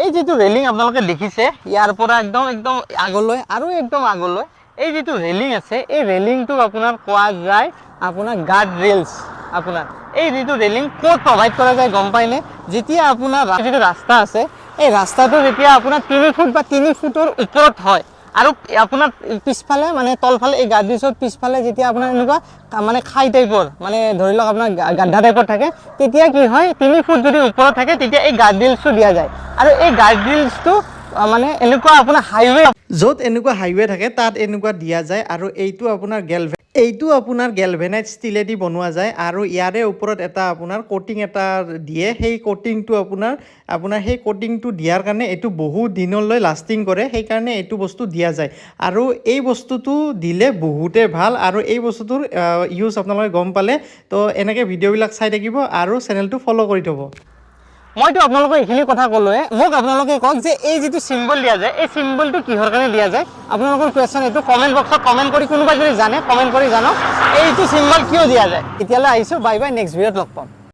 এই যেটো ৰেলিং আপোনালোকে দেখিছে ইয়াৰ পৰা একদম আগলৈ আৰু একদম আগলৈ এই যেটো ৰেলিং আছে এই ৰেলিংটো আপোনাৰ কোৱা যায় আপোনাৰ গাৰ্ড ৰেলছ আপোনাৰ এই যেটো ৰেলিং কোড প্ৰভাইড কৰা যায় গম পাইনে যেতিয়া আপোনাৰ যেটো ৰাস্তা আছে এই ৰাস্তাটো যেতিয়া আপোনাৰ 3 ফুট বা 3 ফুটৰ ওপৰত হয় আৰু আপোনাৰ পিছফালে মানে তলফালে এই গাৰ্ড ৰেলছৰ পিছফালে যেতিয়া আপোনাৰ এনেকুৱা মানে খাই টাইপৰ মানে ধৰি লওক আপোনাৰ গাড্ডা টাইপৰ থাকে তেতিয়া কি হয় 3 ফুট যদি ওপৰত থাকে তেতিয়া এই গাৰ্ড ৰেলছটো দিয়া যায় আৰু এই গাৰ্ড ৰেলছটো মানে এনেকুৱা আপোনাৰ হাইৱে য'ত এনেকুৱা হাইৱে থাকে তাত এনেকুৱা দিয়া যায় আৰু এইটো আপোনাৰ গেলভেনাইট ষ্টিলেদি বনোৱা যায় আৰু ইয়াৰে ওপৰত এটা আপোনাৰ কোটিং এটা দিয়ে সেই কোটিংটো আপোনাৰ সেই কোটিংটো দিয়াৰ কাৰণে এইটো বহুত দিনলৈ লাষ্টিং কৰে সেইকাৰণে এইটো বস্তু দিয়া যায় আৰু এই বস্তুটো দিলে বহুতে ভাল আৰু এই বস্তুটোৰ ইউজ আপোনালোকে গম পালে তো এনেকৈ ভিডিঅ'বিলাক চাই থাকিব আৰু চেনেলটো ফ'ল' কৰি থ'ব মইতো আপোনালোকক এইখিনি কথা ক'লোৱে মোক আপোনালোকে কওক যে এই যেটো সিম্বল দিয়া যায় এই সিম্বলটো কিহৰ কাৰণে দিয়া যায় আপোনালোকৰ কোৱেশ্চন এইটো কমেন্ট বক্সত কমেন্ট কৰি কোনোবা যদি জানে কমেন্ট কৰি জানক এইটো সিম্বল কিয় দিয়া যায় এতিয়ালৈ আহিছো বাই বাই নেক্সট ভিডিঅ'ত লগ পাম